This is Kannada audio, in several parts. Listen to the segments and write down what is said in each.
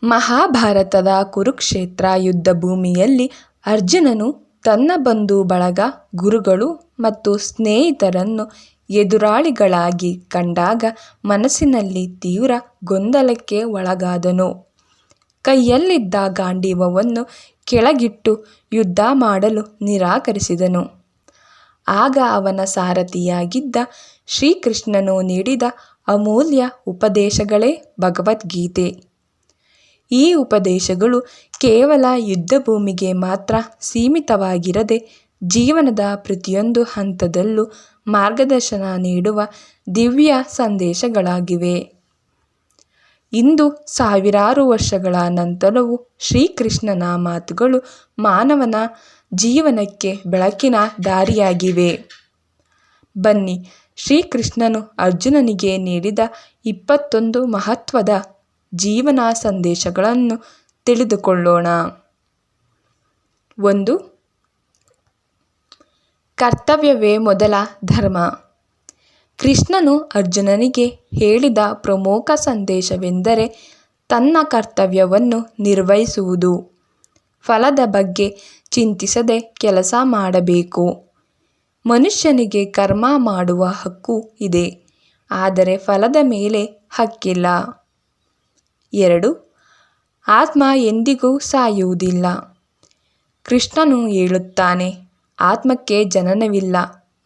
ಮಹಾಭಾರತದ ಕುರುಕ್ಷೇತ್ರ ಯುದ್ಧಭೂಮಿಯಲ್ಲಿ ಅರ್ಜುನನು ತನ್ನ ಬಂಧು ಬಳಗ, ಗುರುಗಳು ಮತ್ತು ಸ್ನೇಹಿತರನ್ನು ಎದುರಾಳಿಗಳಾಗಿ ಕಂಡಾಗ ಮನಸ್ಸಿನಲ್ಲಿ ತೀವ್ರ ಗೊಂದಲಕ್ಕೆ ಒಳಗಾದನು. ಕೈಯಲ್ಲಿದ್ದ ಗಾಂಡೀವವನ್ನು ಕೆಳಗಿಟ್ಟು ಯುದ್ಧ ಮಾಡಲು ನಿರಾಕರಿಸಿದನು. ಆಗ ಅವನ ಸಾರಥಿಯಾಗಿದ್ದ ಶ್ರೀಕೃಷ್ಣನು ನೀಡಿದ ಅಮೂಲ್ಯ ಉಪದೇಶಗಳೇ ಭಗವದ್ಗೀತೆ. ಈ ಉಪದೇಶಗಳು ಕೇವಲ ಯುದ್ಧಭೂಮಿಗೆ ಮಾತ್ರ ಸೀಮಿತವಾಗಿರದೆ ಜೀವನದ ಪ್ರತಿಯೊಂದು ಹಂತದಲ್ಲೂ ಮಾರ್ಗದರ್ಶನ ನೀಡುವ ದಿವ್ಯ ಸಂದೇಶಗಳಾಗಿವೆ. ಇಂದು ಸಾವಿರಾರು ವರ್ಷಗಳ ನಂತರವೂ ಶ್ರೀಕೃಷ್ಣನ ಮಾತುಗಳು ಮಾನವನ ಜೀವನಕ್ಕೆ ಬೆಳಕಿನ ದಾರಿಯಾಗಿವೆ. ಬನ್ನಿ, ಶ್ರೀಕೃಷ್ಣನು ಅರ್ಜುನನಿಗೆ ನೀಡಿದ 21 ಮಹತ್ವದ ಜೀವನ ಸಂದೇಶಗಳನ್ನು ತಿಳಿದುಕೊಳ್ಳೋಣ. 1. ಕರ್ತವ್ಯವೇ ಮೊದಲ ಧರ್ಮ. ಕೃಷ್ಣನು ಅರ್ಜುನನಿಗೆ ಹೇಳಿದ ಪ್ರಮುಖ ಸಂದೇಶವೆಂದರೆ ತನ್ನ ಕರ್ತವ್ಯವನ್ನು ನಿರ್ವಹಿಸುವುದು. ಫಲದ ಬಗ್ಗೆ ಚಿಂತಿಸದೆ ಕೆಲಸ ಮಾಡಬೇಕು. ಮನುಷ್ಯನಿಗೆ ಕರ್ಮ ಮಾಡುವ ಹಕ್ಕು ಇದೆ, ಆದರೆ ಫಲದ ಮೇಲೆ ಹಕ್ಕಿಲ್ಲ. 2. ಆತ್ಮ ಎಂದಿಗೂ ಸಾಯುವುದಿಲ್ಲ. ಕೃಷ್ಣನು ಹೇಳುತ್ತಾನೆ, ಆತ್ಮಕ್ಕೆ ಜನನವಿಲ್ಲ,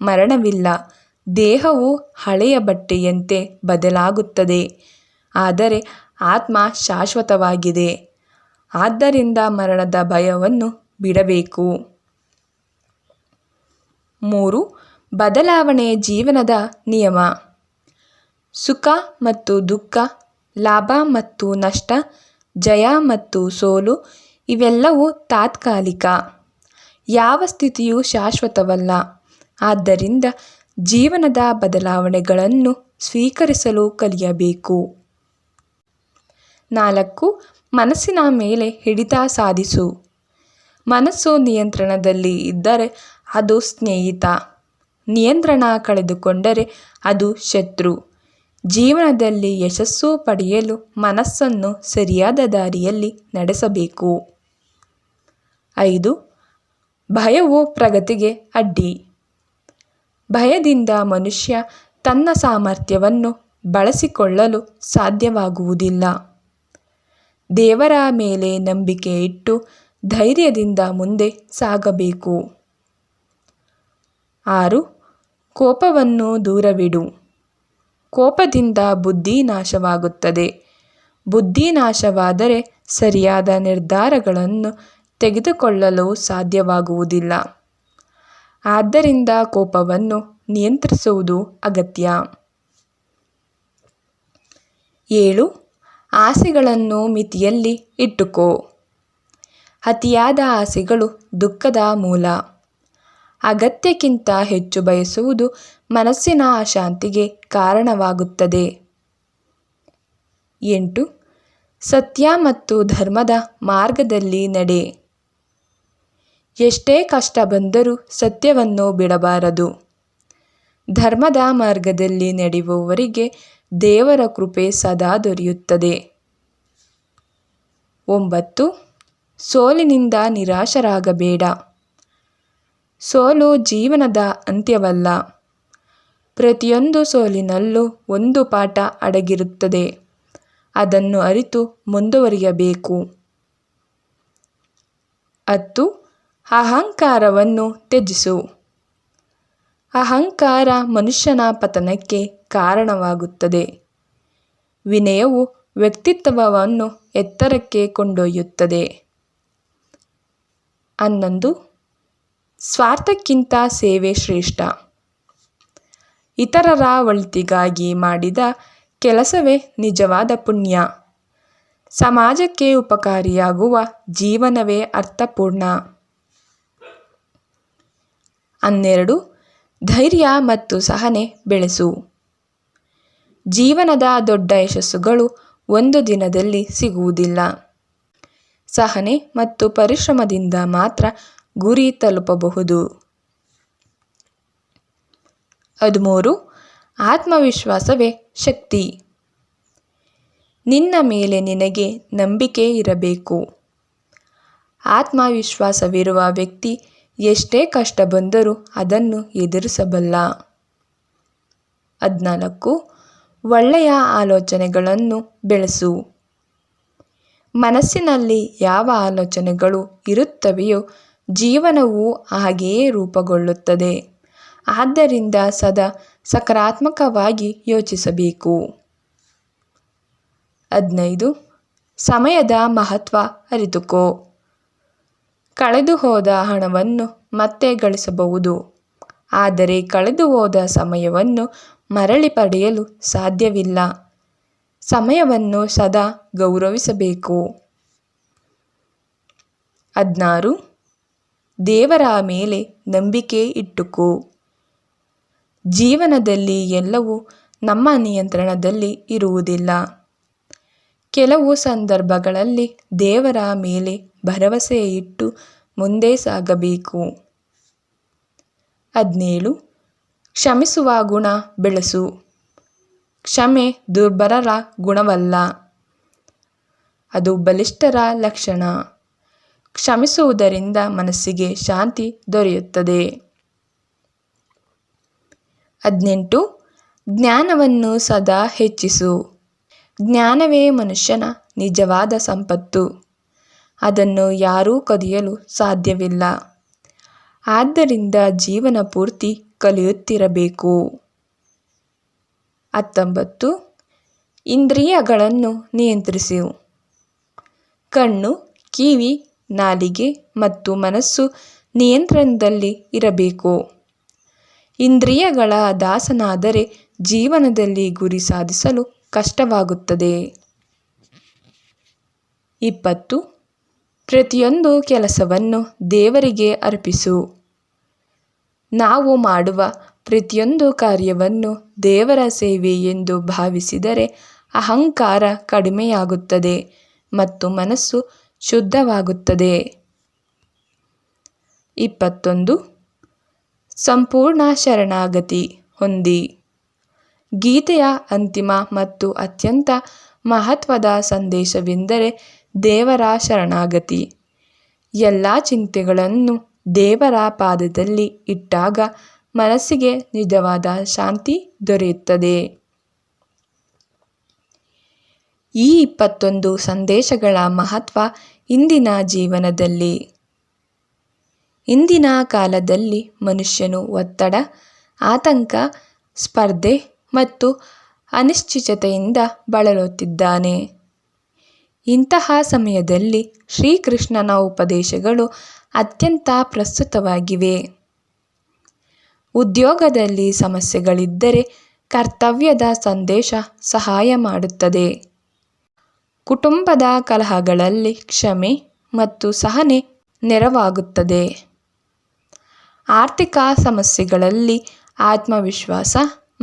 ಮರಣವಿಲ್ಲ. ದೇಹವು ಹಳೆಯ ಬಟ್ಟೆಯಂತೆ ಬದಲಾಗುತ್ತದೆ, ಆದರೆ ಆತ್ಮ ಶಾಶ್ವತವಾಗಿದೆ. ಆದ್ದರಿಂದ ಮರಣದ ಭಯವನ್ನು ಬಿಡಬೇಕು. 3. ಬದಲಾವಣೆ ಜೀವನದ ನಿಯಮ. ಸುಖ ಮತ್ತು ದುಃಖ, ಲಾಭ ಮತ್ತು ನಷ್ಟ, ಜಯ ಮತ್ತು ಸೋಲು ಇವೆಲ್ಲವೂ ತಾತ್ಕಾಲಿಕ. ಯಾವ ಸ್ಥಿತಿಯೂ ಶಾಶ್ವತವಲ್ಲ. ಆದ್ದರಿಂದ ಜೀವನದ ಬದಲಾವಣೆಗಳನ್ನು ಸ್ವೀಕರಿಸಲು ಕಲಿಯಬೇಕು. 4. ಮನಸ್ಸಿನ ಮೇಲೆ ಹಿಡಿತ ಸಾಧಿಸು. ಮನಸ್ಸು ನಿಯಂತ್ರಣದಲ್ಲಿ ಇದ್ದರೆ ಅದು ಸ್ನೇಹಿತ, ನಿಯಂತ್ರಣ ಕಳೆದುಕೊಂಡರೆ ಅದು ಶತ್ರು. ಜೀವನದಲ್ಲಿ ಯಶಸ್ಸು ಪಡೆಯಲು ಮನಸ್ಸನ್ನು ಸರಿಯಾದ ದಾರಿಯಲ್ಲಿ ನಡೆಸಬೇಕು. 5. ಭಯವು ಪ್ರಗತಿಗೆ ಅಡ್ಡಿ. ಭಯದಿಂದ ಮನುಷ್ಯ ತನ್ನ ಸಾಮರ್ಥ್ಯವನ್ನು ಬಳಸಿಕೊಳ್ಳಲು ಸಾಧ್ಯವಾಗುವುದಿಲ್ಲ. ದೇವರ ಮೇಲೆ ನಂಬಿಕೆ ಇಟ್ಟು ಧೈರ್ಯದಿಂದ ಮುಂದೆ ಸಾಗಬೇಕು. 6. ಕೋಪವನ್ನು ದೂರವಿಡು. ಕೋಪದಿಂದ ಬುದ್ಧಿ ನಾಶವಾಗುತ್ತದೆ. ಬುದ್ಧಿ ನಾಶವಾದರೆ ಸರಿಯಾದ ನಿರ್ಧಾರಗಳನ್ನು ತೆಗೆದುಕೊಳ್ಳಲು ಸಾಧ್ಯವಾಗುವುದಿಲ್ಲ. ಆದ್ದರಿಂದ ಕೋಪವನ್ನು ನಿಯಂತ್ರಿಸುವುದು ಅಗತ್ಯ. 7. ಆಸೆಗಳನ್ನು ಮಿತಿಯಲ್ಲಿ ಇಟ್ಟುಕೋ. ಅತಿಯಾದ ಆಸೆಗಳು ದುಃಖದ ಮೂಲ. ಅಗತ್ಯಕ್ಕಿಂತ ಹೆಚ್ಚು ಬಯಸುವುದು ಮನಸ್ಸಿನ ಅಶಾಂತಿಗೆ ಕಾರಣವಾಗುತ್ತದೆ. 8. ಸತ್ಯ ಮತ್ತು ಧರ್ಮದ ಮಾರ್ಗದಲ್ಲಿ ನಡೆ. ಎಷ್ಟೇ ಕಷ್ಟ ಬಂದರೂ ಸತ್ಯವನ್ನು ಬಿಡಬಾರದು. ಧರ್ಮದ ಮಾರ್ಗದಲ್ಲಿ ನಡೆಯುವವರಿಗೆ ದೇವರ ಕೃಪೆ ಸದಾ ದೊರೆಯುತ್ತದೆ. 9. ಸೋಲಿನಿಂದ ನಿರಾಶರಾಗಬೇಡ. ಸೋಲು ಜೀವನದ ಅಂತ್ಯವಲ್ಲ. ಪ್ರತಿಯೊಂದು ಸೋಲಿನಲ್ಲೂ ಒಂದು ಪಾಠ ಅಡಗಿರುತ್ತದೆ. ಅದನ್ನು ಅರಿತು ಮುಂದುವರಿಯಬೇಕು. 10. ಅಹಂಕಾರವನ್ನು ತ್ಯಜಿಸು. ಅಹಂಕಾರ ಮನುಷ್ಯನ ಪತನಕ್ಕೆ ಕಾರಣವಾಗುತ್ತದೆ. ವಿನಯವು ವ್ಯಕ್ತಿತ್ವವನ್ನು ಎತ್ತರಕ್ಕೆ ಕೊಂಡೊಯ್ಯುತ್ತದೆ. 11. ಸ್ವಾರ್ಥಕ್ಕಿಂತ ಸೇವೆ ಶ್ರೇಷ್ಠ. ಇತರರ ಒಳಿತಿಗಾಗಿ ಮಾಡಿದ ಕೆಲಸವೇ ನಿಜವಾದ ಪುಣ್ಯ. ಸಮಾಜಕ್ಕೆ ಉಪಕಾರಿಯಾಗುವ ಜೀವನವೇ ಅರ್ಥಪೂರ್ಣ. 12. ಧೈರ್ಯ ಮತ್ತು ಸಹನೆ ಬೆಳೆಸು. ಜೀವನದ ದೊಡ್ಡ ಯಶಸ್ಸುಗಳು ಒಂದು ದಿನದಲ್ಲಿ ಸಿಗುವುದಿಲ್ಲ. ಸಹನೆ ಮತ್ತು ಪರಿಶ್ರಮದಿಂದ ಮಾತ್ರ ಗುರಿ ತಲುಪಬಹುದು. 13. ಆತ್ಮವಿಶ್ವಾಸವೇ ಶಕ್ತಿ. ನಿನ್ನ ಮೇಲೆ ನಿನಗೆ ನಂಬಿಕೆ ಇರಬೇಕು. ಆತ್ಮವಿಶ್ವಾಸವಿರುವ ವ್ಯಕ್ತಿ ಎಷ್ಟೇ ಕಷ್ಟ ಬಂದರೂ ಅದನ್ನು ಎದುರಿಸಬಲ್ಲ. 14. ಒಳ್ಳೆಯ ಆಲೋಚನೆಗಳನ್ನು ಬೆಳೆಸು. ಮನಸ್ಸಿನಲ್ಲಿ ಯಾವ ಆಲೋಚನೆಗಳು ಇರುತ್ತವೆಯೋ ಜೀವನವು ಹಾಗೆಯೇ ರೂಪುಗೊಳ್ಳುತ್ತದೆ. ಆದ್ದರಿಂದ ಸದಾ ಸಕಾರಾತ್ಮಕವಾಗಿ ಯೋಚಿಸಬೇಕು. 15. ಸಮಯದ ಮಹತ್ವ ಅರಿತುಕೋ. ಕಳೆದು ಹೋದ ಹಣವನ್ನು ಮತ್ತೆ ಗಳಿಸಬಹುದು, ಆದರೆ ಕಳೆದು ಹೋದ ಸಮಯವನ್ನು ಮರಳಿ ಪಡೆಯಲು ಸಾಧ್ಯವಿಲ್ಲ. ಸಮಯವನ್ನು ಸದಾ ಗೌರವಿಸಬೇಕು. 16. ದೇವರ ಮೇಲೆ ನಂಬಿಕೆ ಇಟ್ಟುಕೋ. ಜೀವನದಲ್ಲಿ ಎಲ್ಲವೂ ನಮ್ಮ ನಿಯಂತ್ರಣದಲ್ಲಿ ಇರುವುದಿಲ್ಲ. ಕೆಲವು ಸಂದರ್ಭಗಳಲ್ಲಿ ದೇವರ ಮೇಲೆ ಭರವಸೆ ಇಟ್ಟು ಮುಂದೆ ಸಾಗಬೇಕು. 17. ಕ್ಷಮಿಸುವ ಗುಣ ಬೆಳೆಸು. ಕ್ಷಮೆ ದುರ್ಬಲರ ಗುಣವಲ್ಲ, ಅದು ಬಲಿಷ್ಠರ ಲಕ್ಷಣ. ಕ್ಷಮಿಸುವುದರಿಂದ ಮನಸ್ಸಿಗೆ ಶಾಂತಿ ದೊರೆಯುತ್ತದೆ. 18. ಜ್ಞಾನವನ್ನು ಸದಾ ಹೆಚ್ಚಿಸು. ಜ್ಞಾನವೇ ಮನುಷ್ಯನ ನಿಜವಾದ ಸಂಪತ್ತು. ಅದನ್ನು ಯಾರೂ ಕದಿಯಲು ಸಾಧ್ಯವಿಲ್ಲ. ಆದ್ದರಿಂದ ಜೀವನ ಪೂರ್ತಿ ಕಲಿಯುತ್ತಿರಬೇಕು. 19. ಇಂದ್ರಿಯಗಳನ್ನು ನಿಯಂತ್ರಿಸು. ಕಣ್ಣು, ಕಿವಿ, ನಾಲಿಗೆ ಮತ್ತು ಮನಸ್ಸು ನಿಯಂತ್ರಣದಲ್ಲಿ ಇರಬೇಕು. ಇಂದ್ರಿಯಗಳ ದಾಸನಾದರೆ ಜೀವನದಲ್ಲಿ ಗುರಿ ಸಾಧಿಸಲು ಕಷ್ಟವಾಗುತ್ತದೆ. 20. ಪ್ರತಿಯೊಂದು ಕೆಲಸವನ್ನು ದೇವರಿಗೆ ಅರ್ಪಿಸು. ನಾವು ಮಾಡುವ ಪ್ರತಿಯೊಂದು ಕಾರ್ಯವನ್ನು ದೇವರ ಸೇವೆ ಎಂದು ಭಾವಿಸಿದರೆ ಅಹಂಕಾರ ಕಡಿಮೆಯಾಗುತ್ತದೆ ಮತ್ತು ಮನಸ್ಸು ಶುದ್ಧವಾಗುತ್ತದೆ. 21. ಸಂಪೂರ್ಣ ಶರಣಾಗತಿ ಹೊಂದಿ. ಗೀತೆಯ ಅಂತಿಮ ಮತ್ತು ಅತ್ಯಂತ ಮಹತ್ವದ ಸಂದೇಶವೆಂದರೆ ದೇವರ ಶರಣಾಗತಿ. ಎಲ್ಲ ಚಿಂತೆಗಳನ್ನು ದೇವರ ಪಾದದಲ್ಲಿ ಇಟ್ಟಾಗ ಮನಸ್ಸಿಗೆ ನಿಜವಾದ ಶಾಂತಿ ದೊರೆಯುತ್ತದೆ. ಈ 21 ಸಂದೇಶಗಳ ಮಹತ್ವ ಇಂದಿನ ಜೀವನದಲ್ಲಿ. ಇಂದಿನ ಕಾಲದಲ್ಲಿ ಮನುಷ್ಯನು ಒತ್ತಡ, ಆತಂಕ, ಸ್ಪರ್ಧೆ ಮತ್ತು ಅನಿಶ್ಚಿತತೆಯಿಂದ ಬಳಲುತ್ತಿದ್ದಾನೆ. ಇಂತಹ ಸಮಯದಲ್ಲಿ ಶ್ರೀಕೃಷ್ಣನ ಉಪದೇಶಗಳು ಅತ್ಯಂತ ಪ್ರಸ್ತುತವಾಗಿವೆ. ಉದ್ಯೋಗದಲ್ಲಿ ಸಮಸ್ಯೆಗಳಿದ್ದರೆ ಕರ್ತವ್ಯದ ಸಂದೇಶ ಸಹಾಯ ಮಾಡುತ್ತದೆ. ಕುಟುಂಬದ ಕಲಹಗಳಲ್ಲಿ ಕ್ಷಮೆ ಮತ್ತು ಸಹನೆ ನೆರವಾಗುತ್ತದೆ. ಆರ್ಥಿಕ ಸಮಸ್ಯೆಗಳಲ್ಲಿ ಆತ್ಮವಿಶ್ವಾಸ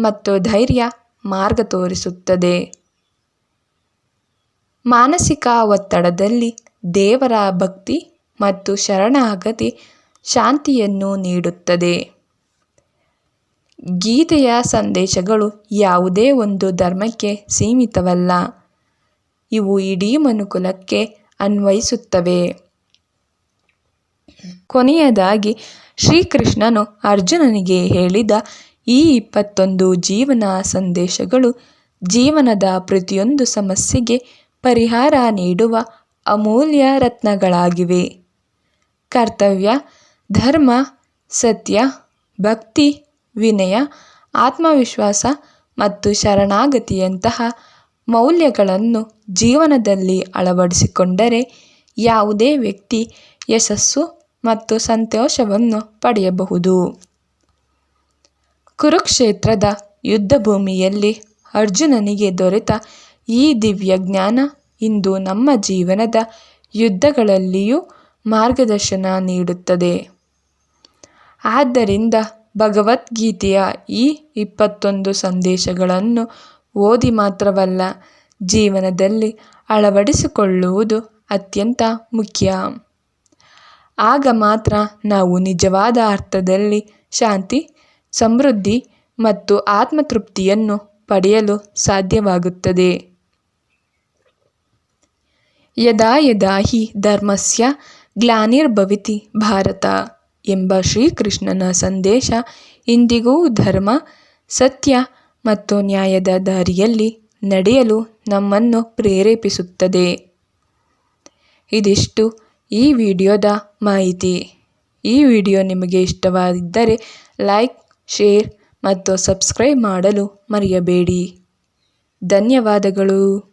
ಮತ್ತು ಧೈರ್ಯ ಮಾರ್ಗ ತೋರಿಸುತ್ತದೆ. ಮಾನಸಿಕ ಒತ್ತಡದಲ್ಲಿ ದೇವರ ಭಕ್ತಿ ಮತ್ತು ಶರಣಾಗತಿ ಶಾಂತಿಯನ್ನು ನೀಡುತ್ತದೆ. ಗೀತೆಯ ಸಂದೇಶಗಳು ಯಾವುದೇ ಒಂದು ಧರ್ಮಕ್ಕೆ ಸೀಮಿತವಲ್ಲ, ಇವು ಇಡೀ ಮನುಕುಲಕ್ಕೆ ಅನ್ವಯಿಸುತ್ತವೆ. ಕೊನೆಯದಾಗಿ ಶ್ರೀಕೃಷ್ಣನು ಅರ್ಜುನನಿಗೆ ಹೇಳಿದ ಈ 21 ಜೀವನ ಸಂದೇಶಗಳು ಜೀವನದ ಪ್ರತಿಯೊಂದು ಸಮಸ್ಯೆಗೆ ಪರಿಹಾರ ನೀಡುವ ಅಮೂಲ್ಯ ರತ್ನಗಳಾಗಿವೆ. ಕರ್ತವ್ಯ, ಧರ್ಮ, ಸತ್ಯ, ಭಕ್ತಿ, ವಿನಯ, ಆತ್ಮವಿಶ್ವಾಸ ಮತ್ತು ಶರಣಾಗತಿಯಂತಹ ಮೌಲ್ಯಗಳನ್ನು ಜೀವನದಲ್ಲಿ ಅಳವಡಿಸಿಕೊಂಡರೆ ಯಾವುದೇ ವ್ಯಕ್ತಿ ಯಶಸ್ಸು ಮತ್ತು ಸಂತೋಷವನ್ನು ಪಡೆಯಬಹುದು. ಕುರುಕ್ಷೇತ್ರದ ಯುದ್ಧಭೂಮಿಯಲ್ಲಿ ಅರ್ಜುನನಿಗೆ ದೊರೆತ ಈ ದಿವ್ಯ ಜ್ಞಾನ ಇಂದು ನಮ್ಮ ಜೀವನದ ಯುದ್ಧಗಳಲ್ಲಿಯೂ ಮಾರ್ಗದರ್ಶನ ನೀಡುತ್ತದೆ. ಆದ್ದರಿಂದ ಭಗವದ್ಗೀತೆಯ ಈ 21 ಸಂದೇಶಗಳನ್ನು ಓದಿ ಮಾತ್ರವಲ್ಲ, ಜೀವನದಲ್ಲಿ ಅಳವಡಿಸಿಕೊಳ್ಳುವುದು ಅತ್ಯಂತ ಮುಖ್ಯ. ಆಗ ಮಾತ್ರ ನಾವು ನಿಜವಾದ ಅರ್ಥದಲ್ಲಿ ಶಾಂತಿ, ಸಮೃದ್ಧಿ ಮತ್ತು ಆತ್ಮತೃಪ್ತಿಯನ್ನು ಪಡೆಯಲು ಸಾಧ್ಯವಾಗುತ್ತದೆ. ಯದಾ ಯದಾ ಹಿ ಧರ್ಮಸ್ಯ ಗ್ಲಾನಿರ್ಭವಿತಿ ಭಾರತ ಎಂಬ ಶ್ರೀಕೃಷ್ಣನ ಸಂದೇಶ ಇಂದಿಗೂ ಧರ್ಮ, ಸತ್ಯ ಮತ್ತು ನ್ಯಾಯದ ದಾರಿಯಲ್ಲಿ ನಡೆಯಲು ನಮ್ಮನ್ನು ಪ್ರೇರೇಪಿಸುತ್ತದೆ. ಇದಿಷ್ಟು ಈ ವಿಡಿಯೋದ ಮಾಹಿತಿ. ಈ ವಿಡಿಯೋ ನಿಮಗೆ ಇಷ್ಟವಾಗಿದ್ದರೆ ಲೈಕ್, ಶೇರ್ ಮತ್ತು ಸಬ್ಸ್ಕ್ರೈಬ್ ಮಾಡಲು ಮರೆಯಬೇಡಿ. ಧನ್ಯವಾದಗಳು.